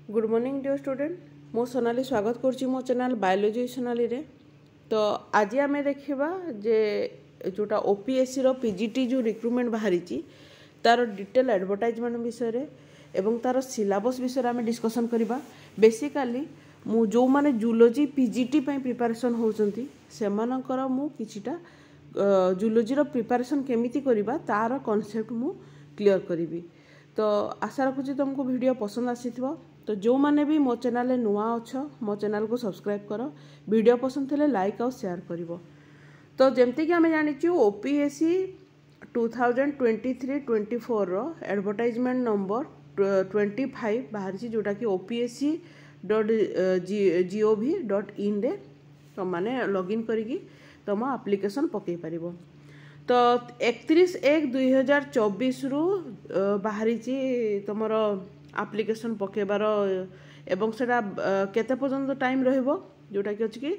Good morning dear student मो सोनाली स्वागत करुच्ची मो चैनल बायोलॉजी सोनाली रे। तो आज आम देखा जे जोटा ओपीएससी रो पीजीटी जो रिक्रुटमेंट बाहरी तार डिटेल एडवर्टाइजमेंट विषय एवं तार सिलेबस विषय आम डिस्कसन करवा। बेसिकाली मु जो माने जूलॉजी पीजीटी प्रिपरेशन होउचंती सेमानकर मु किछिटा जूलॉजी रो प्रिपरेशन केमिति करबा तार कांसेप्ट मु क्लियर करी। तो आशा रखुची तुमको वीडियो पसंद आसीथिबो। तो जो माने भी मो चैनल नुआ अच्छ मो चैनल को सब्सक्राइब कर वीडियो पसंद थे लाइक और शेयर करिवो। तो जमती कि आम जानी ओपीएससी 2023-24 रो एडवर्टाइजमेंट नंबर 25 बाहरी जोटा कि opsc.gov.in रे तुम माने लॉगिन करिकी तुम एप्लिकेशन पकई पारिबो। तो 31/1/2024 रु बाहरी तुमर एप्लिकेशन पकेबार एवं सेटा केते पर्यंत टाइम रहिबो जोटा कि अछि कि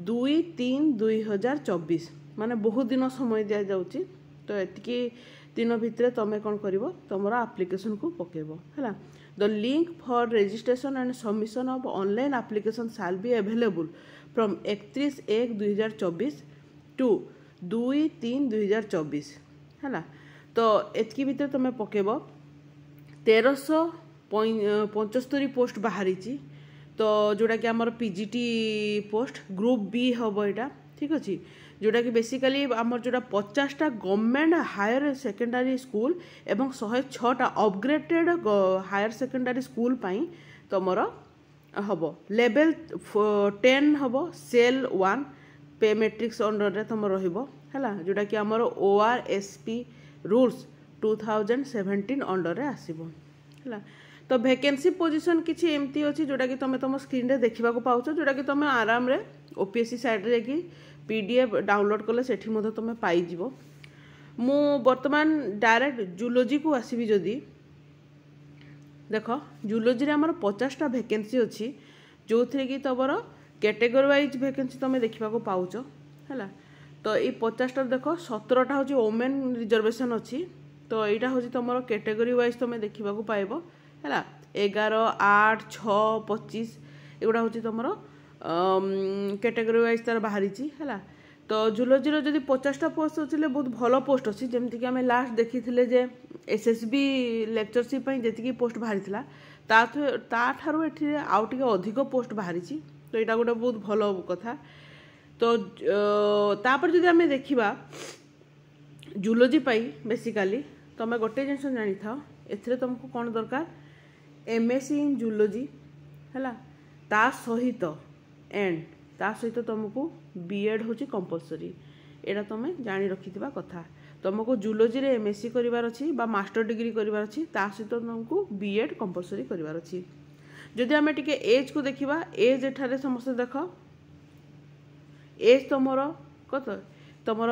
2/3/2024 माने बहुत दिन समय दिया जाउची। तो एतिकी दिन भितरे तमे कोन करिवो तमरा एप्लिकेशन को पकेबो हैला। The link for registration and submission of online application shall be available from 31/1/2024 to 2/3/2024 हैला। तो एतिकी भितरे तमे पकेबो 1375 पोस्ट बाहरी। तो जोटा कि आमर पीजीटी पोस्ट ग्रुप बी हम यहाँ ठीक अच्छे जोटा कि बेसिकली आमर जोटा 50टा गवर्नमेंट हायर सेकेंडरी स्कूल एवं 106टा अपग्रेडेड हायर सेकेंडरी स्कूल तुमर हम लेवल 10 हम सेल 1 पे मैट्रिक्स अंडर रे तुम रहा जोटा कि आमर ORSP रूल्स 2017 अंडर रे आसीबो है। तो वैकेंसी पोजीशन किसी एमती अच्छी जोटा कि तुम तुम स्क्रीन रे देखा पाउछ जोटा कि तुम आराम रे ओपीएससी साइट रे कि पीडीएफ डाउनलोड कले सेठी मधे तुम पाइजिवो। मु वर्तमान डायरेक्ट जूलॉजी को आसीबी जदी देख जूलॉजी रे हमर 50टा वैकेंसी अच्छी जो थे कि तुमर कैटेगरी वाइज वैकेंसी तुम देखा पाउछ है। तो ये 50टा देख 17टा हूँ वोमेन रिजर्वेशन अच्छी। तो यहाँ हूँ तुम कैटेगरी वाइज तुम देखा पाइब है 11, 8, 6, 25 एगुड़ा हूँ तुम कैटेगरी वाइज तार बाहरी है। तो जूलॉजी जदि 50टा पोस्ट अच्छे बहुत भल पोस्ट अच्छी जमीक आम लास्ट देखी जे एसएसबी लेक्चरशिप जी पोस्ट बाहरी ताठारू ये आउ टे अधिक पोस्ट बाहरी। तो यहाँ गोटे बहुत भल कथा। तो तापर जदि आम देखा जूलॉजी बेसिकाली तुम गोटे जिन जानी था एथिरे तुमको कौन दरकार एमएससी इन जूलॉजी है ता सहित तुमको बीएड हूँ कंपलसरी एटा तुम जानी रखिथिबा कथा। तुमको जूलॉजी रे एमएससी करिवार अछि बा मास्टर डिग्री करिवार अछि ता सहित तुमको बीएड कंपलसरी करिवार अछि। जदि आमे टिके एज को देखिबा एज एठारे समस्त देख एज तुमर कत तुमर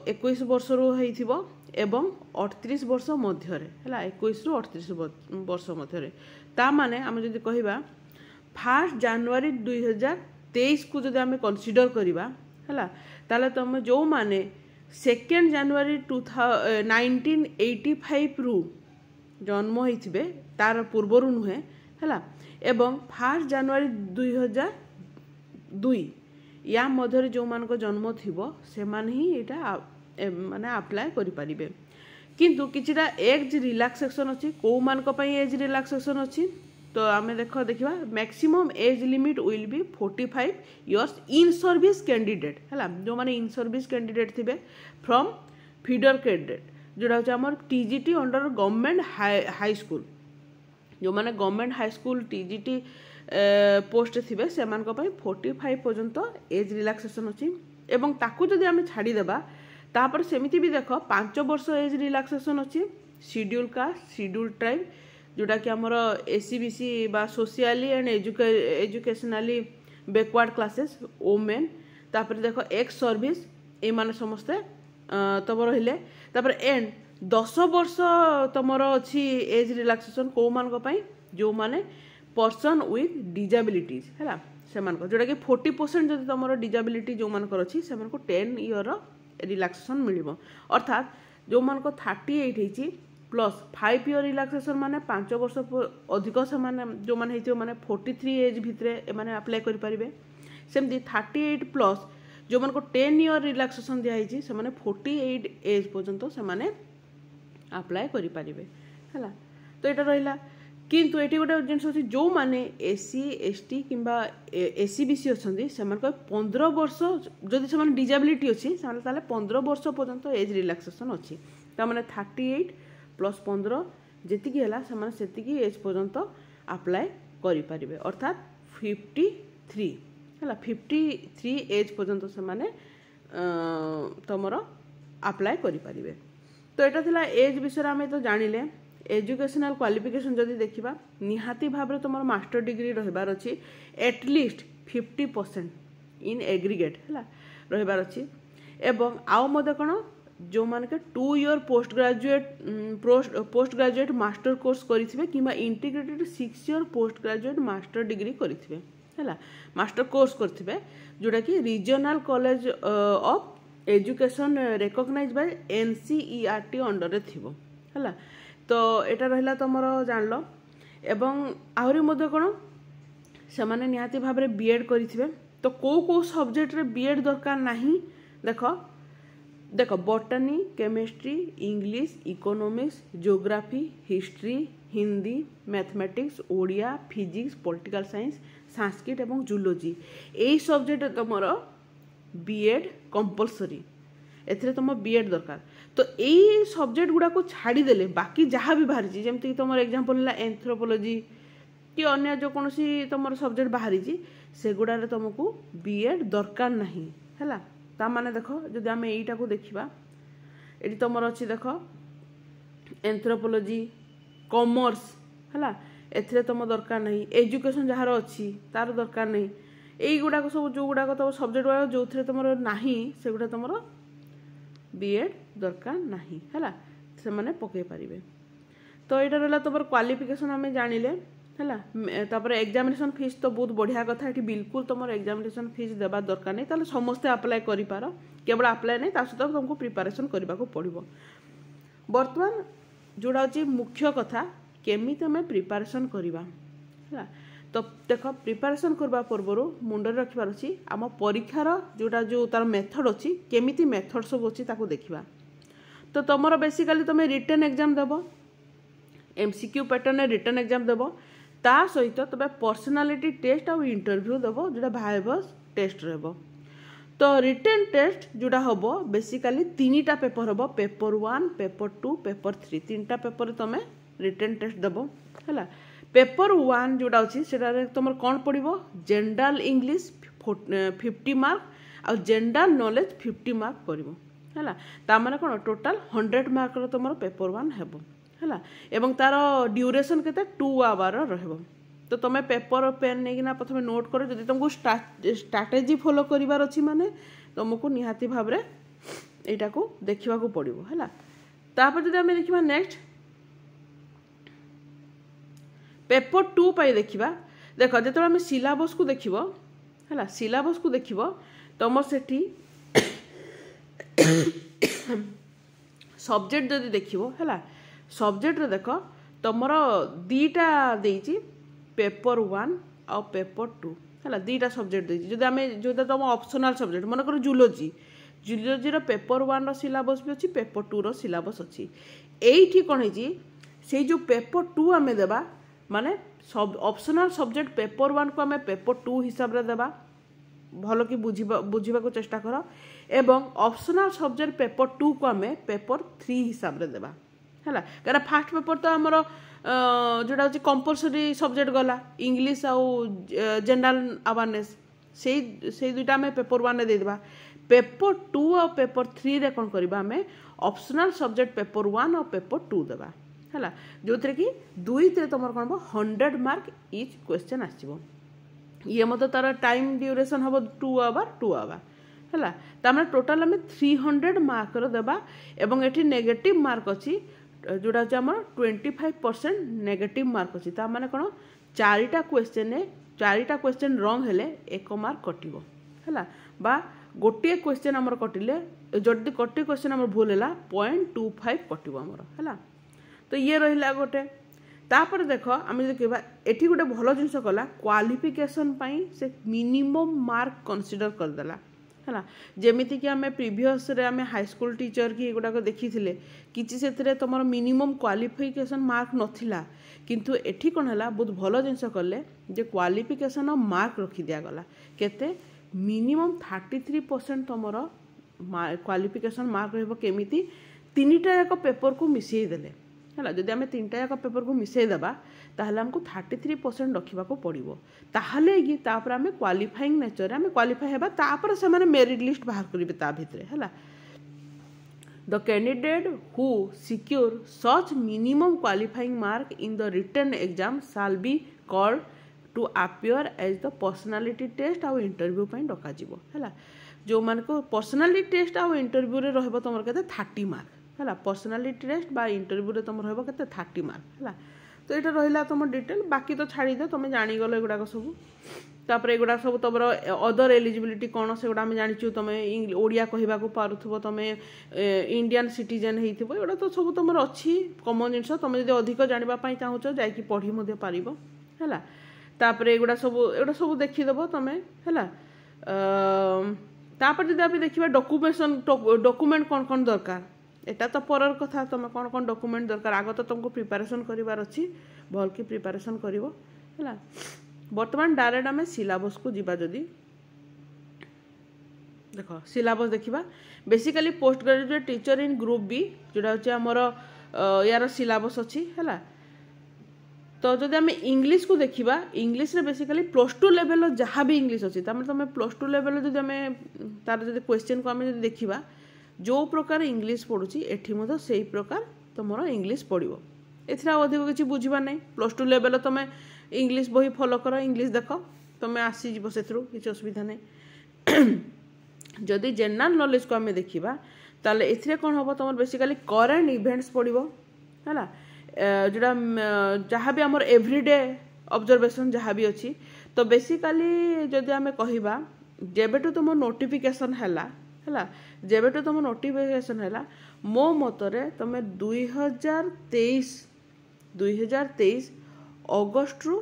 21 वर्ष रु हेइथिबो एवं 38 वर्ष मध्य है 21 रु 38 वर्ष मध्य ता माने आम जदि कहिबा 1 जनवरी 2023 को जदि आम कनसिडर करिबा है ताले तुम जो माने 2 जनवरी 1985 रु जन्म होइथिबे तार पूर्वरु नुहे है एवं 1 जनवरी 2002 या मध्य जो मान जन्म थिबो से माने ही एटा माने अप्लाई करि परिबे। किंतु किछिटा एज रिलैक्सेशन अच्छी कौ मान एज रिलैक्सेशन अच्छी। तो आम देखा maximum age limit will be 45 years in service candidate है जो माने इन सर्विस कैंडिडेट थिबे फ्रॉम फीडर कैडेट जोड़ा हूँ आम TGT under government high school जो माने government high school TGT post थिबे से 45 पर्यंत एज रिलैक्सेशन अच्छी। एवं ताकू जदि आम छाड़ीदेबा तापर सेमिति भी देख 5 वर्ष एज रिलैक्सेशन अच्छी शेड्यूल कास्ट शेड्यूल ट्राइब जोटा कि आमर एससीबीसी बा socially and educationally backward classes women तापर देख एक्स सर्विस ये माने समस्ते तुम रहिले तापर एंड 10 वर्ष तुमर अच्छी एज रिलैक्सेशन कौ मान जो माने पर्सन विथ डिजाबिलिटीज है से जोटा कि 40% जब तुम डिजाबिलिटी जो मान अच्छी से 10 इयर रिलैक्सेशन मिल अर्थात जो मान 38 होती प्लस 5 ईयर रिलैक्सेशन माने 5 वर्ष अधिक से माने जो माने हेतियो माने 43 एज भितरे माने अप्लाई करि परिबे सेमती 38 प्लस जो मन को 10 ईयर रिलैक्सेशन दिया हिची से माने 48 एज पर्यंत से माने अप्लाई करि परिबे हला। तो एटा रहिला किंतु एटी गोटे जिनस अछि जो माने एससी एसटी किंबा एससीबीसी अछंदी से मन को 15 वर्ष जदि से माने डिसेबिलिटी अछि से माने ताले 15 वर्ष पर्यंत एज रिलैक्सेशन अछि ता माने 38 प्लस 15 जेति की हला से माने सेति की एज पर्यंत अप्लाई करि परिबे अर्थात 53 हला 53 एज पर्यंत से माने तमरो अप्लाई करि परिबे। तो एटा थिला एज विषय आमे तो जानिले। एजुकेशनल क्वालिफिकेशन जदि देखिबा निहाती भाबरे तुमर मास्टर डिग्री रहबार अछि एटलिस्ट 50% इन एग्रीगेट हला रहबार अछि एवं आउ मदे कोन जो मान के 2 year post graduate master course करिथिबे किबा integrated 6 year post graduate master degree करिथिबे हला मास्टर कोर्स करथिबे जोटा कि regional college of education recognised by NCERT under रे थिबो हला। तो एटा रहिला तमरो जानलो एवं आहुरी मध्य कोन से माने निहाती भाबरे बीएड करिथिबे। तो को सब्जेक्ट रे बीएड दरकार नाही देखो botany chemistry English economics geography history Hindi mathematics Odia physics political science Sanskrit एवं जूलॉजी एई सब्जेक्ट तमरो बीएड कंपलसरी एथरे तुम बीएड दरकार। तो यही सब्जेक्ट गुड़ा को छाड़ी देले बाकी जहाँ भी बाहरी जमती तुम एग्जांपल है एंथ्रोपोलॉजी कि अन्य जो कौन सी तुम सब्जेक्ट बाहरी से गुड़ा तुमको बीएड दरकार नहीं है ता माने देखो जदि आम यहीटा को देखा ये तुम अच्छी देख एंथ्रोपोलॉजी कॉमर्स है एथरे तुम दरकार नहीं एजुकेशन जार अच्छी तार दरकार नहीं यही गुड़ाक सब जो गुड़ाक तुम सब्जेक्ट गुड़ा जो थे तुम नहीं से गुड़ा तुम बीएड दरकार नहीं है से माने पकई पारिबे। तो यहाँ रहा तुम क्वालिफिकेशन आम जानिले है एग्जामिनेशन फीस तो बहुत बढ़िया कथा ये बिल्कुल तुम एग्जामिनेशन फीस देवा दरकार नहीं ताले समस्ते अप्लाई कर पार केवल अप्लाई नहीं सहित तुमको प्रिपरेशन करने को पड़ो। बर्तमान जोड़ा हूँ मुख्य कथा केमिति आम प्रिपरेशन करवा है। तो देख प्रिपरेशन करबा पूर्व मुंडे रखबार अच्छी आम परीक्षार जोटा जो तार मेथड अच्छी केमिति मेथड सब अच्छी ताको देखिबा। तो तुमर बेसिकली तुम रिटन एग्जाम देव एमसीक्यू पैटर्न रिटन एग्जाम देव ता सहित तुम पर्सनालिटी टेस्ट और इंटरव्यू देव जोटा वाइवास टेस्ट रहबो। तो रिटन टेस्ट जोटा हम बेसिकली 3टा पेपर हम पेपर 1 पेपर 2 पेपर 3 3टा पेपर तुम रिटन टेस्ट देव है। पेपर 1 जोटा अच्छी से तुम कौन पड़ो जनरल इंग्लिश 50 मार्क आ जनरल नॉलेज 50 मार्क पड़ो है ताने कौन टोटाल 100 मार्क तुम पेपर 1 है एवं तार ड्यूरेशन के 2 आवर रहिबो। तो तुम पेपर पेन नहीं प्रथम नोट कर जब तुमको स्ट्राटेजी फॉलो करिवार अछि माने तुमको निहाती भाव रे एटा को देखिबा को पड़िबो है। तापर जदि हम देखिबा नेक्स्ट पेपर 2 पाई देखिबा देख जो आम सिलेबस को देखिबो है सिलेबस को देखिबो तुम सेठी सब्जेक्ट जदि देखिबो है सब्जेक्ट रे देख तुमर 2टा देइची पेपर 1 और पेपर 2 है 2टा सब्जेक्ट देइची जदि आम जो तुम ऑप्शनल सब्जेक्ट मन कर जूलॉजी रो पेपर 1 रो सिलेबस भी अच्छी पेपर 2 रो सिलेबस अच्छी एठी कोन हेची से जो पेपर 2 आमे देबा माने सब ऑप्शनल सब्जेक्ट पेपर 1 को आम पेपर 2 हिसाब रे देबा भल कि बुझा को चेष्टा कर एवं ऑप्शनल सब्जेक्ट पेपर 2 को आम पेपर 3 हिसाब रे देबा है क्या फास्ट पेपर तो आमर जोटा हूँ कंपलसरी सब्जेक्ट गला इंग्लिश आउ जनरल अवेयरनेस से 2टा आम पेपर 1 दे देबा पेपर 2 और पेपर 3 रे कौन करबा आम ऑप्शनल सब्जेक्ट पेपर 1 और पेपर 2 देबा है जो थे कि 2 तुम कौन 100 मार्क इच क्वेश्चन आसो ये मत तार टाइम ड्यूरेशन हम 2 आवर है तार टोटाल आम 300 मार्क देबा एवं एटी नेगेटिव मार्क अच्छी जोड़ा हूँ आम 25% नेगेटिव मार्क अच्छी ताने कौन 4टा क्वेश्चन रंग हेले 1 मार्क कटिबो है बा गोटे क्वेश्चन आमर कटिले जदि गोटे क्वेश्चन आमर भूल है 0.25 कटिबो आमर है। तो ये रहिला गोटे तापर देख आम जो कह ये गोटे भल जिनस कला क्वालिफिकेशन से मिनिमम मार्क कंसीडर करदेला है जमीती कि आम प्रीवियस आम हाईस्कूल टीचर कि गुड़ाक देखी किसी से तुम मिनिमम क्वालिफिकेशन मार्क नाला किंतु एठी कौन है बहुत भल जिनस कले जे क्वालिफिकेशन मार्क रखी दिगला केते मिनिमम 33% तुम क्वालिफिकेशन मार्क रमिति 3टा जाक पेपर को मिसई देले है जदि आम 3टा जाक पेपर को मिसई देबा ताहले हमको 33% रखा पड़ो ताहले कि तापर आम क्वालिफाइंग नेचर आम क्वालिफाई हेबा तापर से माने मेरिट लिस्ट बाहर करेंगे ता भितरे है the candidate who secure such minimum qualifying mark in the written exam shall be called to appear as the personality test आउ इंटरव्यू डक है जो मान को पर्सनालिटी टेस्ट आउ इंटरव्यू रे रहबो तुम के 30 मार्क है पर्सनालिटी टेस्ट बा इंटरव्यू रे तुम रहबो के 30 मार्क है तो ये रहा तुम डिटेल बाकी तो छाड़ी दे तुम जानीगल एगुड़ाक सब तापर एगुड़ा सब तुम अदर एलिजिबिलिटी कौन से गुड़ा जाचु तुम ओडिया कहवा पार्थुब तुम इंडियन सिटीजेन होता एगुड़ा तो सब तुम अच्छी कमन जिनस तुम जो अधिक जानापी चाहूच जा पढ़ी पार है तापर एगुड़ा सब देखीदेव तुम है तापर जब आप देखा डॉक्यूमेंट कौन कौन दरकार एटा तो परर कथा तुम कौन कौन डॉक्यूमेंट दरकार आग तो तुमको प्रिपरेशन करार अच्छी भल की प्रिपरेशन कर बर्तमान डायरेक्ट आम सिलेबस को जीवा जदि देख सिलेबस देखा basically post graduate teacher in group B जोटा हूँ आमर यार सिलेबस अच्छी है तो जब आम इंग्लिश को देखा इंग्लिश रे बेसिकली +2 लेवल जहाँ भी इंग्लिश अच्छी तुम +2 लेवल जब आम तार जो क्वेश्चन को आम देखा जो प्रकार इंग्लिश पढ़ुची एठी मतो सेही प्रकार तुमरो इंग्लिश पढ़िबो एथरा अधिक किछि बुझिबा नै +2 लेवल तुम इंग्लिश बही फॉलो कर इंग्लिश देख तुम आसी जीव सेथरु किछि असुविधा नै जदि जनरल नॉलेज को आम देखा ताले एथरे कोन हबो तुम बेसिकली करेंट इवेंट्स पढ़िबो हैला जोड़ा जहाँ भी आमर एवरीडे ऑब्जर्वेशन जहाँ भी अच्छी तो बेसिकली जदि आम कहवा जेबेटू तुम नोटिफिकेशन हैला जेबेटू तुम नोटिफिकेशन हैला मो मतरे तुम 2023 अगस्त रु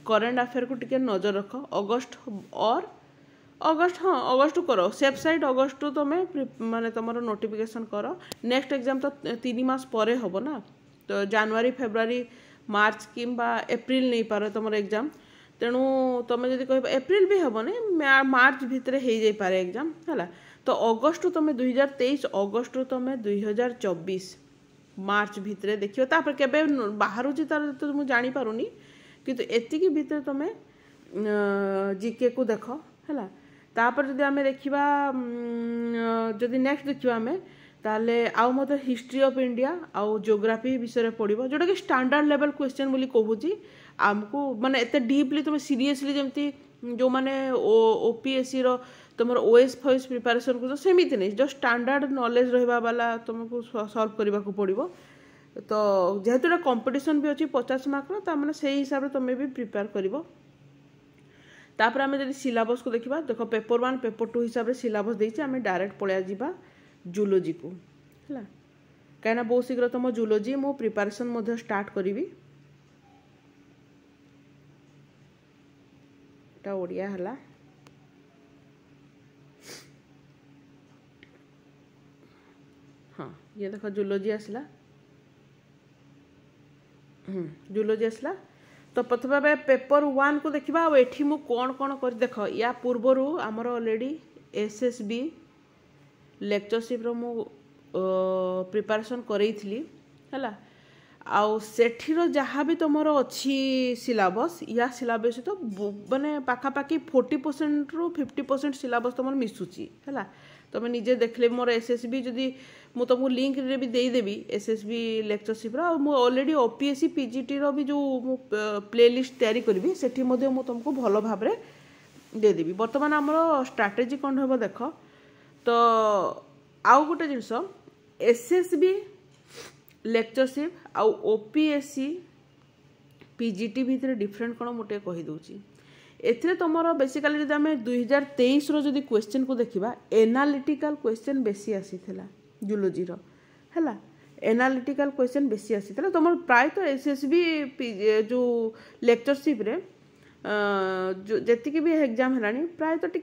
करेंट अफेयर को टिके नजर रख अगस्त और अगस्त हाँ अगस्त करो सेफ साइड अगस्त तुम माने तुम नोटिफिकेशन कर नेक्स्ट एग्जाम तो 3 मास परे हम ना तो जनवरी फेब्रुआरी मार्च कि एप्रिल नहीं पार तुम एग्जाम तेणु तुम जब कह एप्रिल भी हम नहीं मार्च भितर हो जाए एग्जाम है तो अगस्त तुम 2023 अगस्त तुम 2024 मार्च भितर देखियो तापर केबे बाहर तार तो मुझे जानी पारुनी किंतु एतिकी भितर तुम जीके को देख है तापर जदि आम देखा जदि नेक्स्ट देखा आम ताले आउ मत हिस्ट्री ऑफ इंडिया आउ ज्योग्राफी विषय पढ़ो जोटा कि स्टैंडर्ड लेवल क्वेश्चन बोली कहूँ आमको माने एते डीपली तुम सीरियसली जमती जो माने ओपीएससी रो तुम ओएस फॉइस प्रिपरेशन कर सेमिति नहीं जो स्टैंडर्ड नॉलेज रहा वाला तुमको सॉल्व करने को पड़ो तो जेहेतु कंपटीशन भी अच्छी 50 मार्क रो से हिसाब से तुम भी प्रिपेयर कर तापर आम जब सिलेबस को देखा देख पेपर 1 पेपर 2 हिसाब से सिलेबस देती आम डायरेक्ट पलि जा जूलोजी को है कहीं बहुत शीघ्र तुम जूलोजी मो प्रिपरेशन स्टार्ट करी ओडिया है हाँ ये देख जूलोजी आसला जूलोजी आसला तो प्रथम भाव पेपर 1 को देखा एठी मु कौन कौन कर देख या पूर्वर आमर ऑलरेडी एसएसबी लेक्चरशिप रो मु प्रिपरेशन करैथली हैला आउ सेठीर जहाँ भी तुम अच्छी सिलेबस या सिलेबस तो माने पाखापाखि 40% रु 50% सिलेबस तुम मिसुची है तुम निजे देखले मोर एसएसबी जदि मु तुमको लिंक रे भी देदेवी एसएसबी लेक्चरशिप रो ऑलरेडी ओपीएससी पीजीटी रो भी जो प्लेलिस्ट तैयारी करी सेठी मध्य मु तुमको भल भाव रे देदेवी बर्तमान आमर स्ट्राटेजी कौन हम देख तो आउ गोटे जिनस एसएसबी लेक्चरशिप आउ ओपीएससी पीजीटी भितर डिफरेंट कौन मुझे कहीदे एथिरे तुम बेसिकली जब आम 2023 रो जदि क्वेश्चन को देखा एनालिटिकल क्वेश्चन बेसी आसी जूलोजी रो है एनालिटिकल क्वेश्चन बेसी आसी तुम प्रायतः एसएसबी जो लेक्चरशिप रे जी भी एग्जाम है प्रायतः टी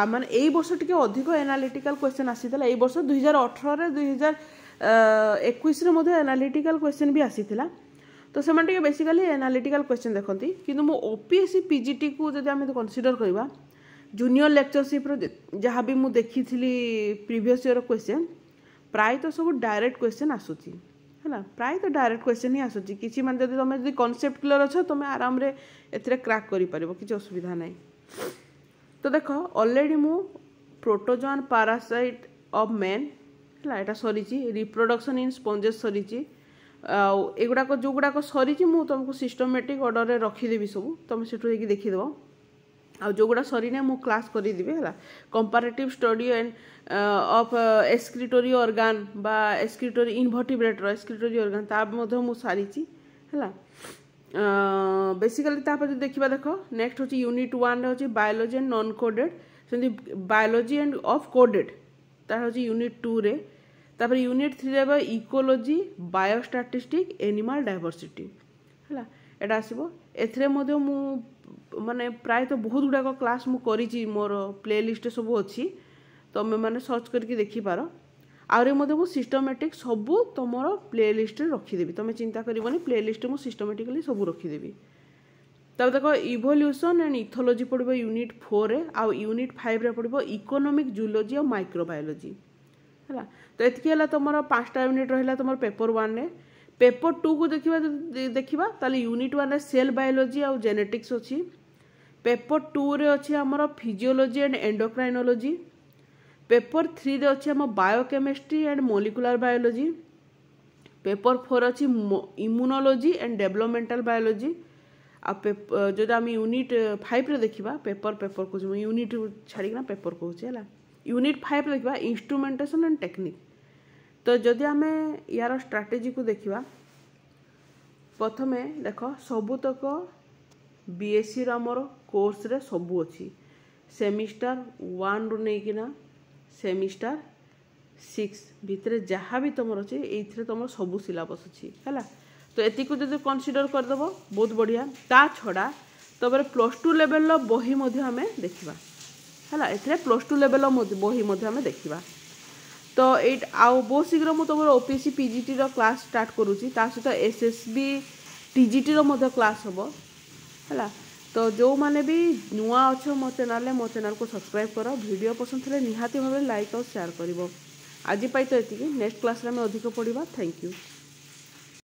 माने यही वर्ष टी अधिक एनालिटिकल क्वेश्चन आसी यही वर्ष 2018 2021 एनालिटिकल क्वेश्चन भी आसी तो से बेसिकली एनालिटिकल क्वेश्चन देखती कि मो ओपीएससी पीजीटी को जब आम कनसीडर करवा जूनियर लेक्चरशिप जहाँ भी मुझे देखी प्रीवियस ईयर क्वेश्चन प्रायतः सब डायरेक्ट क्वेश्चन आसूची है प्रायतः डायरेक्ट क्वेश्चन ही आसूची किसी मान जब तुम जब कॉन्सेप्ट क्लियर अच्छ तुम आराम रे एथिरे क्रैक करि परिबो किसी असुविधा नहीं। तो देख ऑलरेडी मु प्रोटोजोआन पैरासाइट ऑफ मैन है एटा सरी रिप्रोडक्शन इन स्पंजेस सरी एगुड़ाक जो गुड़ाक सरी तुमको सिस्टमेटिक ऑर्डर रे रखीदेवी सब तुम से देखीदेव आ जो गुड़ा सरी ना मु क्लास करदेवि है comparative study end of excretory organ बा एक्सक्रीटरी इनवर्टिब्रेटर एक्सक्रीटरी ऑर्गन ता मु सारी है बेसिकली तापर देखा देख नेक्स्ट हूँ यूनिट 1 रे हूँ बायोलॉजी एंड नॉन कोडेड से बायोलॉजी एंड ऑफ कोडेड ता हूँ यूनिट 2 रे तापर यूनिट 3 रे इकोलॉजी बायोस्टैटिस्टिक्स एनिमल डायवर्सिटी है एटा आसीबो एथरे मधे मु माने प्रायतः बहुत गुड़ाक क्लास मु करी मोर प्ले लिस्ट सब अच्छी तुम मैंने सर्च करके देखिपार आउे मु सिस्टमेटिक सबू तुम प्ले लिस्ट रखीदेवी तुम चिंता करनी प्ले लिस्ट मु सिस्टमेटिकली सब रखीदेवी। तब देख इवोल्यूशन एंड इथोलॉजी पड़ो यूनिट 4 रे आउ यूनिट 5 रे पड़ो इकोनॉमिक जूलॉजी और माइक्रोबायोलॉजी है तो ये तुम 5टा यूनिट रहा तुम पेपर 1 रे पेपर 2 को देखा ताले यूनिट 1 रे सेल बायोलॉजी और जेनेटिक्स अच्छी पेपर 2 रे अच्छी आमर फिजियोलॉजी एंड एंडोक्राइनोलॉजी पेपर 3 रे अच्छी आम biochemistry and molecular biology paper 4 अच्छी इम्यूनोलॉजी एंड डेवलपमेंटल बायोलॉजी आ जो आम यूनिट 5 रे देखा पेपर को यूनिट छाड़ीना पेपर कहूँ यूनिट 5 रे देखा इंस्ट्रुमेंटेशन एंड टेक्निक। तो जदि आम यार स्ट्राटेजी को देखा प्रथमे देख सबुतक बीएससी आमर कोर्स रे सबू अच्छी सेमिस्टर 1 रु नहीं सेमिस्टर 6 भितर जहाँ भी तुम अच्छे ये तुम सबू सिलेबस अच्छी है तो एति को जब कनसीडर करदेव बहुत बढ़िया ता छड़ा तब +2 लेवल बही आम देखा है ए +2 लेवल बही आम देखा तो ये आउ बहुत शीघ्र मुझे तुम ओपीएससी पीजीटी रो क्लास स्टार्ट करुँची सहित एसएसबी टीजीटी रो क्लास हम है तो जो माने भी नुआ अच्छो मो चैनल को सब्सक्राइब कर वीडियो पसंद थे निहाती भाव लाइक और शेयर कर आज तो ये नेक्स्ट क्लास में अधिक पढ़ा। Thank you.